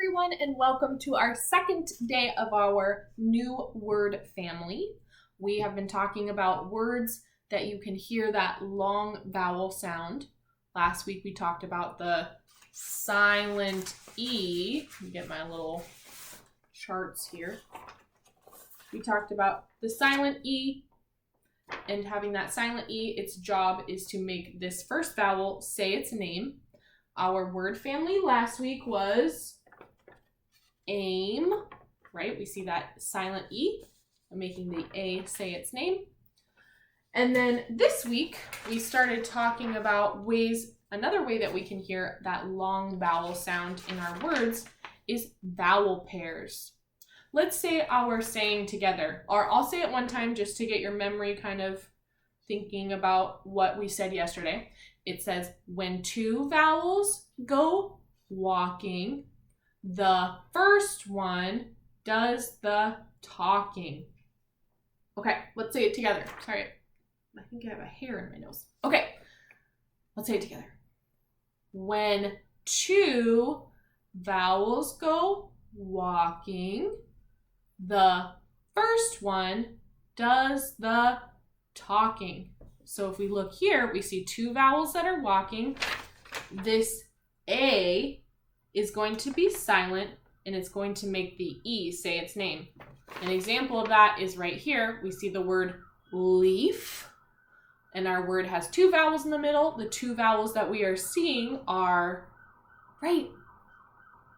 everyone, and welcome to our second day of our new word family. We have been talking about words that you can hear that long vowel sound. Last week we talked about the silent E. Let me get my little charts here. We talked about the silent E, and having that silent E, its job is to make this first vowel say its name. Our word family last week was aim, right? We see that silent E, making the A say its name. And then this week, we started talking about another way that we can hear that long vowel sound in our words is vowel pairs. Let's say our saying together, or I'll say it one time just to get your memory kind of thinking about what we said yesterday. It says, when two vowels go walking, the first one does the talking. Okay, let's say it together. Sorry, I think I have a hair in my nose. Okay, let's say it together. When two vowels go walking, the first one does the talking. So if we look here, we see two vowels that are walking. This A is going to be silent, and it's going to make the E say its name. An example of that is right here. We see the word leaf, and our word has two vowels in the middle. The two vowels that we are seeing are, right,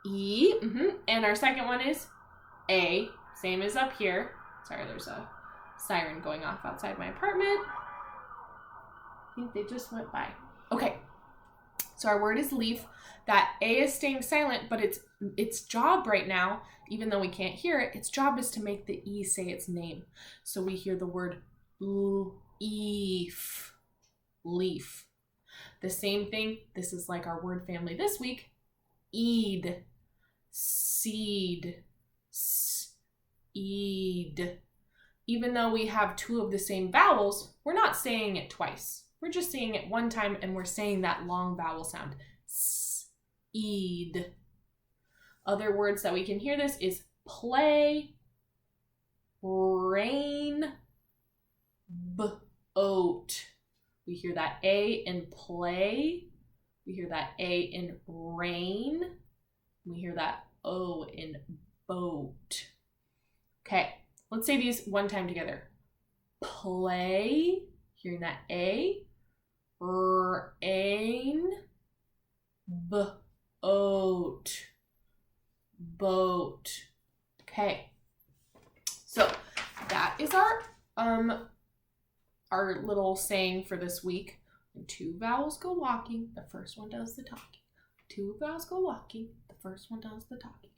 E, and our second one is A, same as up here. Sorry, there's a siren going off outside my apartment. I think they just went by. Okay, so our word is leaf. That A is staying silent, but its job right now, even though we can't hear it, its job is to make the E say its name. So we hear the word leaf, leaf. The same thing, this is like our word family this week, eed, seed, eed. Even though we have two of the same vowels, we're not saying it twice. We're just saying it one time, and we're saying that long vowel sound. S-eed. Other words that we can hear this is play, rain, boat. We hear that A in play. We hear that A in rain. We hear that O in boat. Okay, let's say these one time together. Play, hearing that A. Rain, boat, boat. Okay, so that is our little saying for this week. When two vowels go walking, the first one does the talking. Two vowels go walking, the first one does the talking.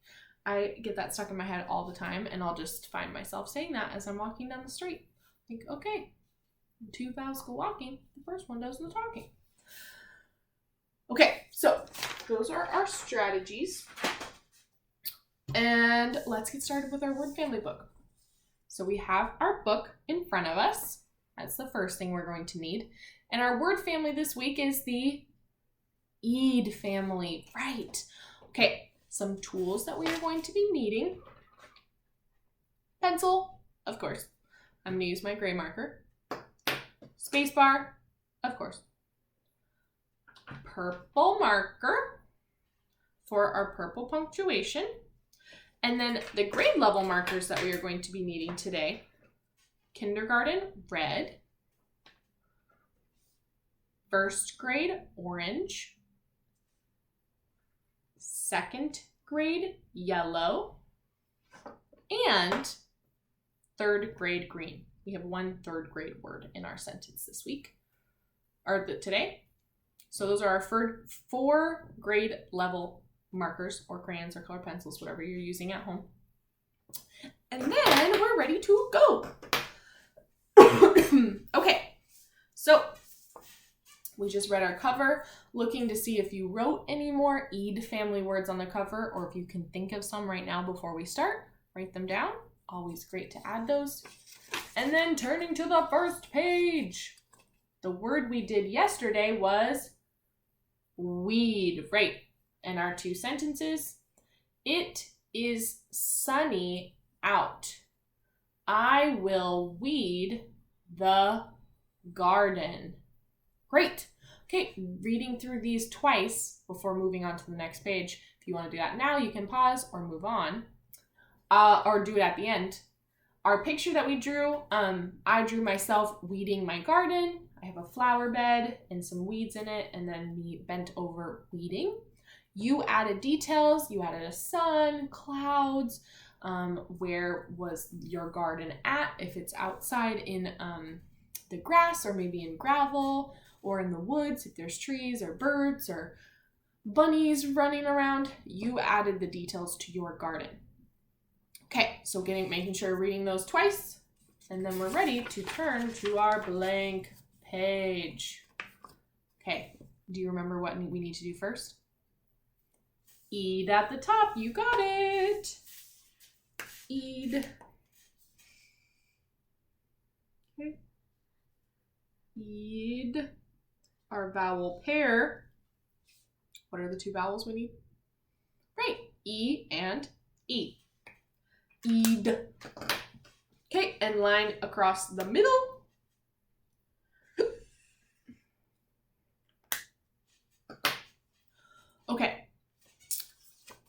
I get that stuck in my head all the time, and I'll just find myself saying that as I'm walking down the street. Think, okay, two vowels go walking, the first one does the talking. Okay, so those are our strategies. And let's get started with our word family book. So we have our book in front of us. That's the first thing we're going to need. And our word family this week is the eed family. Right. Okay, some tools that we are going to be needing. Pencil, of course. I'm going to use my gray marker. Spacebar, of course. Purple marker for our purple punctuation. And then the grade level markers that we are going to be needing today. Kindergarten, red. First grade, orange. Second grade, yellow. And third grade, green. We have one third grade word in our sentence this week, or today. So those are our four grade level markers, or crayons or color pencils, whatever you're using at home. And then we're ready to go. Okay, so we just read our cover, looking to see if you wrote any more eed family words on the cover, or if you can think of some right now before we start. Write them down. Always great to add those. And then turning to the first page. The word we did yesterday was weed, right? And our two sentences. It is sunny out. I will weed the garden. Great. Okay, reading through these twice before moving on to the next page. If you want to do that now, you can pause or move on, or do it at the end. Our picture that we drew, I drew myself weeding my garden. I have a flower bed and some weeds in it, and then me bent over weeding. You added details. You added a sun, clouds. Where was your garden at? If it's outside in the grass, or maybe in gravel, or in the woods, if there's trees or birds or bunnies running around, you added the details to your garden. Okay, so making sure reading those twice, and then we're ready to turn to our blank page. Okay, do you remember what we need to do first? Eid at the top, you got it. Eid. Okay. Eid. Our vowel pair. What are the two vowels we need? Right, E and E. Eid. Okay, and line across the middle. Okay,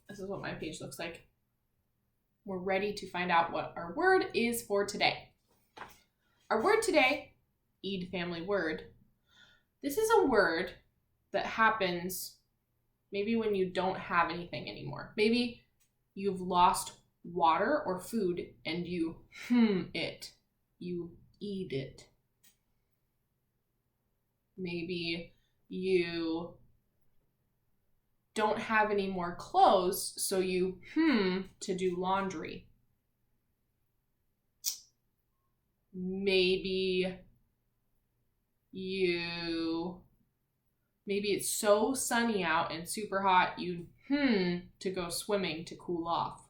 this is what my page looks like. We're ready to find out what our word is for today. Our word today, Eid family word. This is a word that happens maybe when you don't have anything anymore. Maybe you've lost water or food and you it. You eat it. Maybe you don't have any more clothes, so you to do laundry. Maybe it's so sunny out and super hot, you to go swimming to cool off.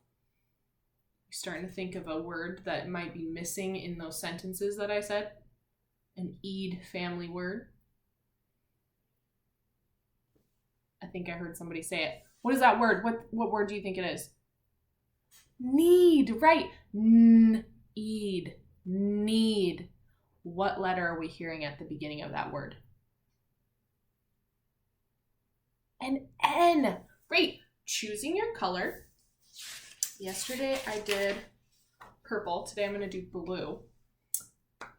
You're starting to think of a word that might be missing in those sentences that I said. An Eid family word. I think I heard somebody say it. What is that word? What word do you think it is? Need, right. Eid. Need. What letter are we hearing at the beginning of that word? An N. Great. Choosing your color. Yesterday I did purple. Today I'm going to do blue.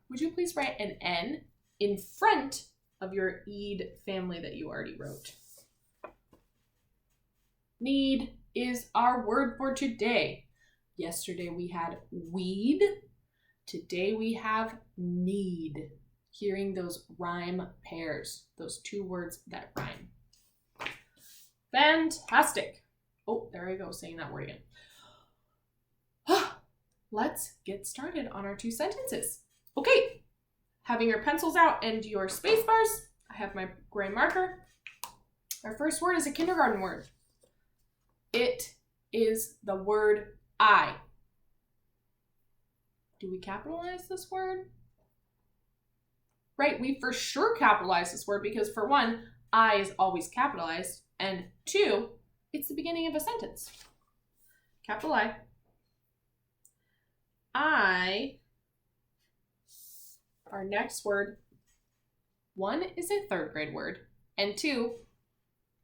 Would you please write an N in front of your Eid family that you already wrote? Need is our word for today. Yesterday we had weed. Today we have need. Hearing those rhyme pairs, those two words that rhyme. Fantastic. Oh, there I go, saying that word again. Let's get started on our two sentences. Okay, having your pencils out and your space bars, I have my gray marker. Our first word is a kindergarten word. It is the word I. Do we capitalize this word? Right, we for sure capitalize this word because for one, I is always capitalized, and two, it's the beginning of a sentence. Capital I. Our next word, one is a third grade word, and two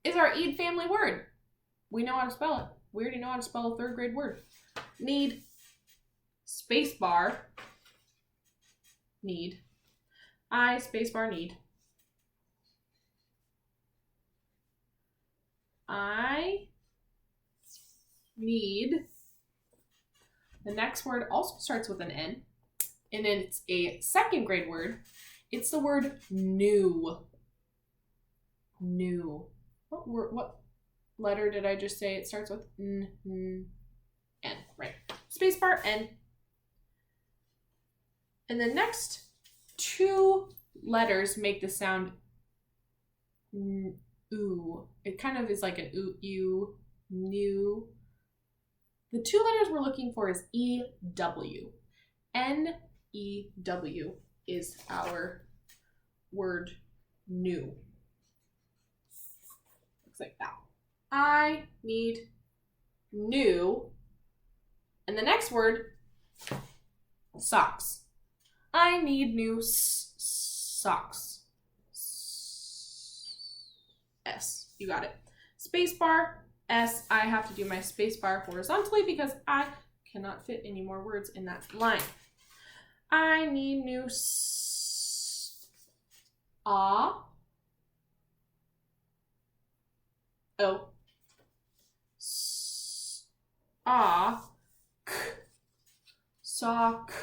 is our Eid family word. We know how to spell it. We already know how to spell a third grade word. Need, space bar, need. I, space bar, need. I need. The next word also starts with an N, and it's a second grade word. It's the word new. New. What letter did I just say it starts with? N, right. Spacebar, N. And the next two letters make the sound ooh. It kind of is like an ooh, new. The two letters we're looking for is E-W. N-E-W is our word new. Looks like that. I need new, and the next word, socks. I need new socks. S. You got it. Spacebar, S. I have to do my spacebar horizontally because I cannot fit any more words in that line. I need new O. K. Sock.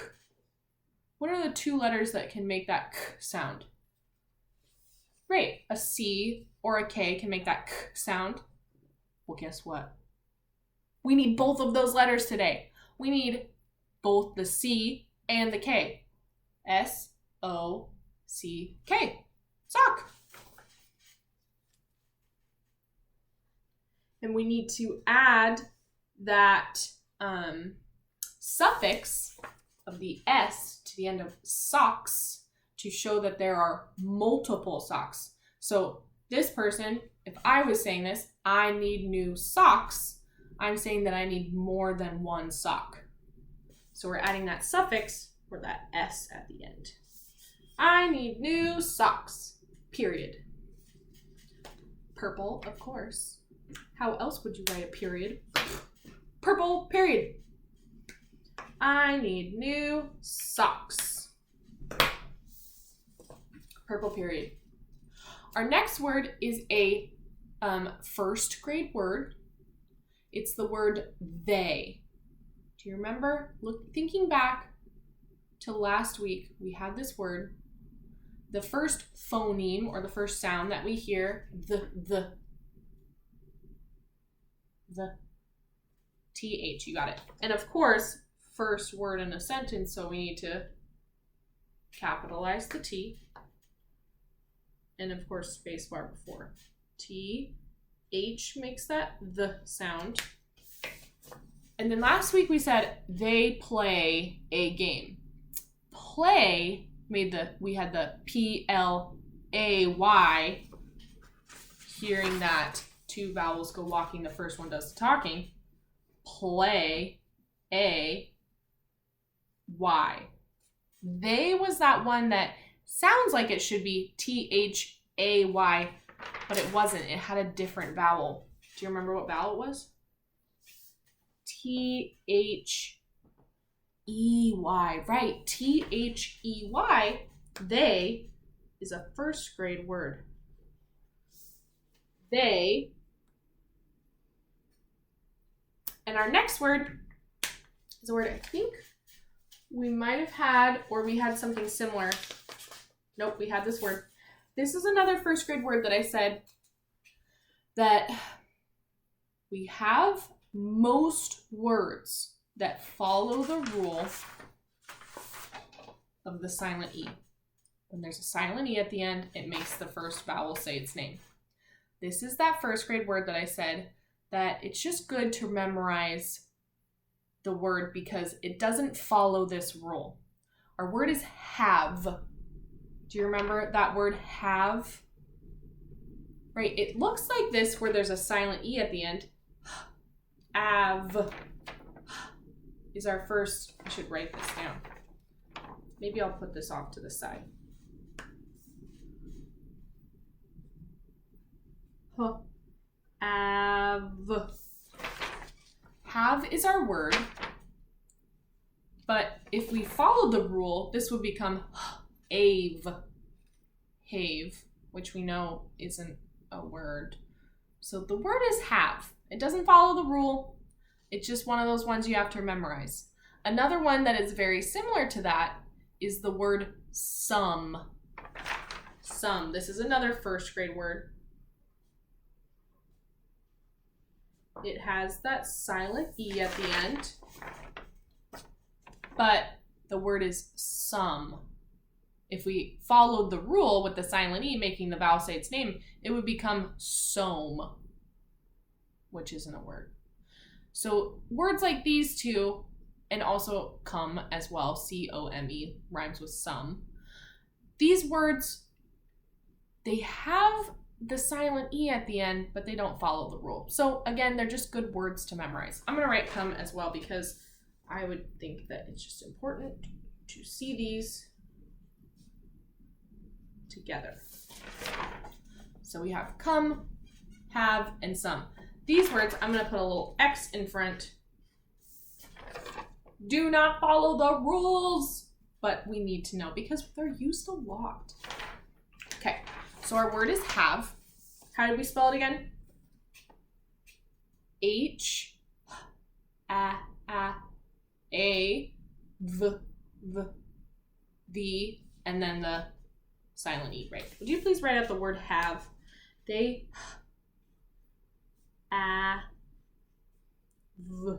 What are the two letters that can make that K sound? Great. A C or a K can make that K sound. Well, guess what? We need both of those letters today. We need both the C and the K. S-O-C-K. Sock. And we need to add that suffix of the S to the end of socks to show that there are multiple socks. So this person, if I was saying this, I need new socks, I'm saying that I need more than one sock. So we're adding that suffix or that S at the end. I need new socks, period. Purple, of course. How else would you write a period? Purple, period. I need new socks. Purple, period. Our next word is a first grade word. It's the word they. Do you remember? Thinking back to last week, we had this word. The first phoneme or the first sound that we hear, the TH, you got it. And of course, first word in a sentence, so we need to capitalize the T. And of course, spacebar before. T, H makes that the sound. And then last week we said they play a game. Play we had the P-L-A-Y, hearing that two vowels go walking, the first one does the talking. Play, A, Y. They was that one that sounds like it should be T-H-A-Y, but it wasn't. It had a different vowel. Do you remember what vowel it was? T-H-E-Y. Right, T-H-E-Y. They is a first grade word. They. And our next word is a word I think we might have had, or we had something similar. Nope, we had this word. This is another first grade word that I said that we have most words that follow the rule of the silent E. When there's a silent E at the end, it makes the first vowel say its name. This is that first grade word that I said that it's just good to memorize the word because it doesn't follow this rule. Our word is have. Do you remember that word have? Right, it looks like this where there's a silent E at the end. Av is our first, I should write this down. Maybe I'll put this off to the side. Av. Have is our word, but if we followed the rule, this would become ave, have, which we know isn't a word. So the word is have. It doesn't follow the rule. It's just one of those ones you have to memorize. Another one that is very similar to that is the word some. Some. This is another first grade word. It has that silent E at the end, but the word is some. If we followed the rule with the silent E making the vowel say its name, it would become some, which isn't a word. So words like these two, and also come as well, C-O-M-E, rhymes with some. These words, they have the silent E at the end, but they don't follow the rule. So again, they're just good words to memorize. I'm gonna write come as well because I would think that it's just important to see these together. So we have come, have, and some. These words, I'm gonna put a little X in front. Do not follow the rules, but we need to know because they're used a lot. Okay, so our word is have. How did we spell it again? H, A, V, the, and then the silent E, right? Would you please write out the word have? They, A, V,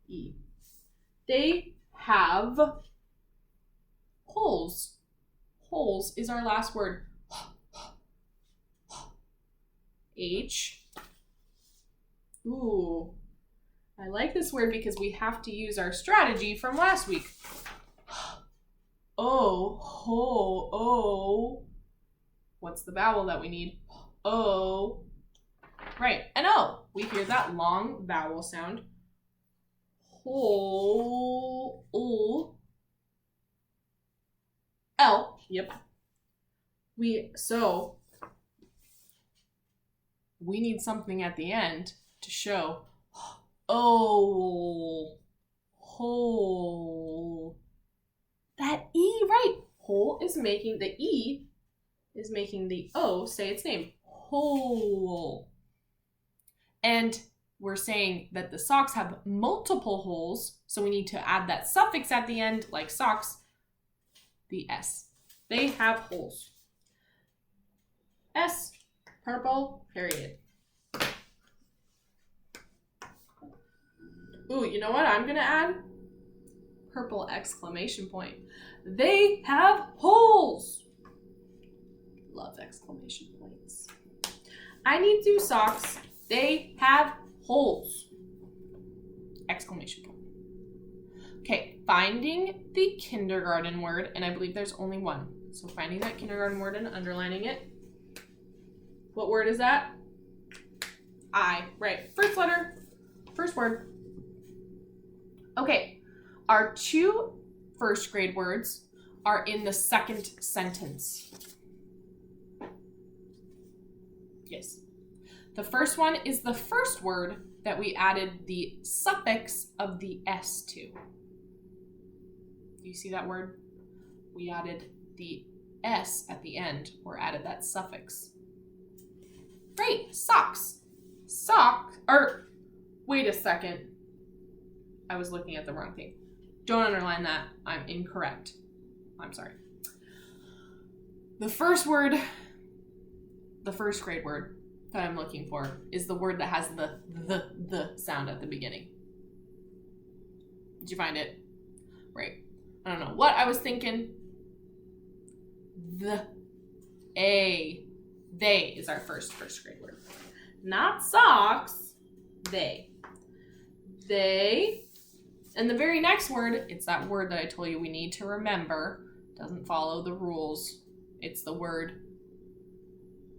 E. They have holes. Holes is our last word. H. Ooh, I like this word because we have to use our strategy from last week. O, ho, O. What's the vowel that we need? O. Right, and O. We hear that long vowel sound. Ho, O. L. Yep. So we need something at the end to show oh, hole. That E, right? Hole is making the E is making the O say its name. Hole. And we're saying that the socks have multiple holes, so we need to add that suffix at the end, like socks, the S. They have holes. S, purple, period. Ooh, you know what I'm gonna add? Purple exclamation point. They have holes. Love exclamation points. I need new socks. They have holes. Exclamation point. Okay, finding the kindergarten word, and I believe there's only one. So finding that kindergarten word and underlining it. What word is that? I, right. First letter, first word. Okay, our two first grade words are in the second sentence. Yes. The first one is the first word that we added the suffix of the S to. Do you see that word? We added the S at the end, or added that suffix. Great, socks. Wait a second. I was looking at the wrong thing. Don't underline that. I'm incorrect. I'm sorry. The first word, the first grade word that I'm looking for is the word that has the sound at the beginning. Did you find it? Right. I don't know what I was thinking. They is our first grade word. Not socks, they. They, and the very next word, it's that word that I told you we need to remember. Doesn't follow the rules. It's the word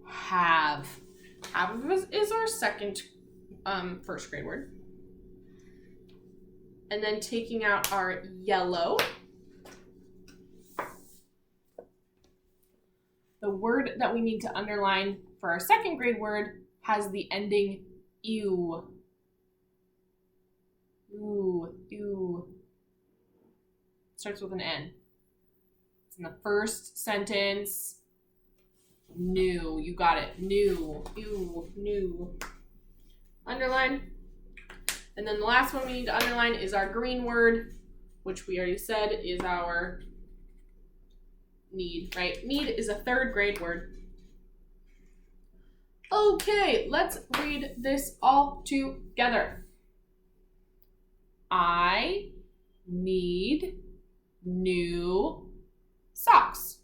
have. Have is our second first grade word. And then taking out our yellow. The word that we need to underline for our second grade word has the ending ew. Ooh. Starts with an N. It's in the first sentence. New. You got it. New. Ew. New. Underline. And then the last one we need to underline is our green word, which we already said is our need, right? Need is a third grade word. Okay, let's read this all together. I need new socks.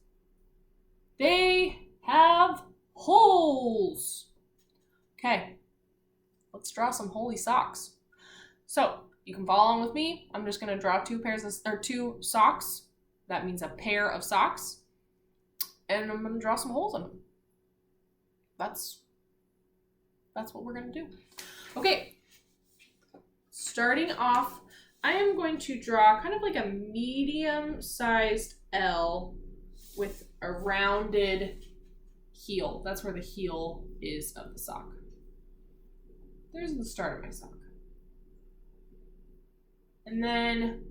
They have holes. Okay, let's draw some holy socks. So you can follow along with me. I'm just going to draw two socks. That means a pair of socks. And I'm going to draw some holes in them. that's what we're gonna do. Okay, starting off, I am going to draw kind of like a medium-sized L with a rounded heel. That's where the heel is of the sock. There's the start of my sock. And then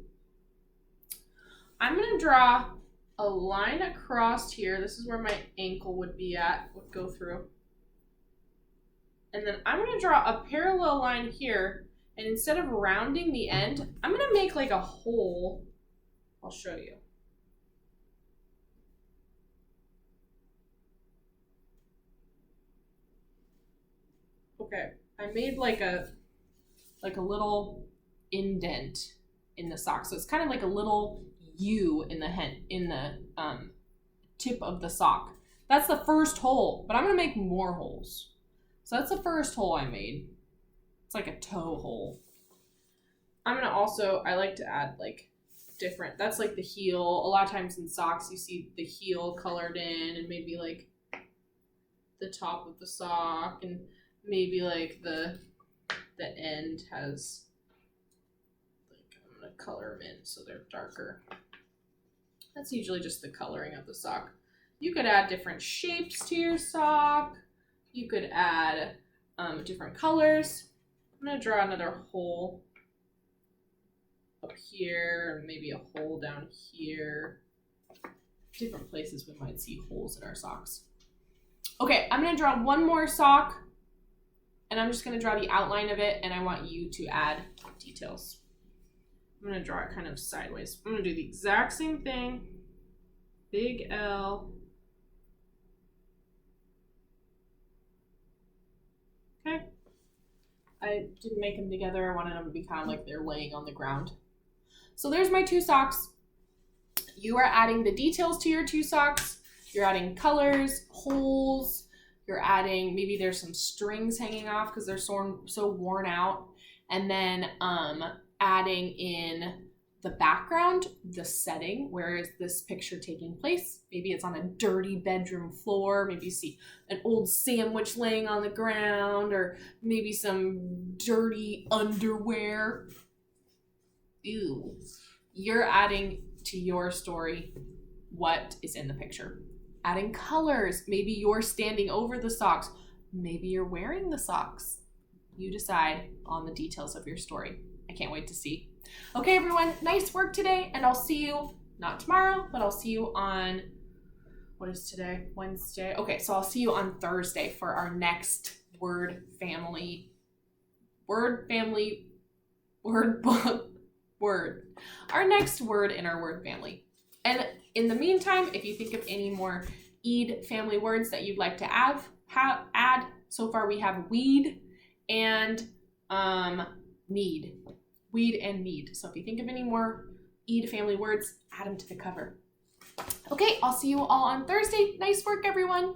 I'm gonna draw a line across here. This is where my ankle would go through. And then I'm gonna draw a parallel line here, and instead of rounding the end, I'm gonna make like a hole. I'll show you. Okay, I made like a little indent in the sock. So it's kind of like a little U in the tip of the sock. That's the first hole, but I'm gonna make more holes. So that's the first hole I made. It's like a toe hole. I'm gonna also, I like to add like different, that's like the heel. A lot of times in socks you see the heel colored in, and maybe like the top of the sock, and maybe like the end has, like, I'm gonna color them in so they're darker. That's usually just the coloring of the sock. You could add different shapes to your sock. You could add different colors. I'm gonna draw another hole up here, and maybe a hole down here. Different places we might see holes in our socks. Okay, I'm gonna draw one more sock, and I'm just gonna draw the outline of it, and I want you to add details. I'm gonna draw it kind of sideways. I'm gonna do the exact same thing. Big L. Okay. I didn't make them together. I wanted them to be kind of like they're laying on the ground. So there's my two socks. You are adding the details to your two socks. You're adding colors, holes. You're adding, maybe there's some strings hanging off because they're so worn out. And then adding in the background, the setting. Where is this picture taking place? Maybe it's on a dirty bedroom floor. Maybe you see an old sandwich laying on the ground, or maybe some dirty underwear. Ew. You're adding to your story what is in the picture. Adding colors. Maybe you're standing over the socks. Maybe you're wearing the socks. You decide on the details of your story. I can't wait to see. Okay, everyone, nice work today, and I'll see you, not tomorrow, but I'll see you on, what is today? Wednesday. Okay, so I'll see you on Thursday for our next word book. Our next word in our word family. And in the meantime, if you think of any more Eid family words that you'd like to add, so far we have weed and need. Weed and need. So if you think of any more Eid family words, add them to the cover. Okay, I'll see you all on Thursday. Nice work, everyone.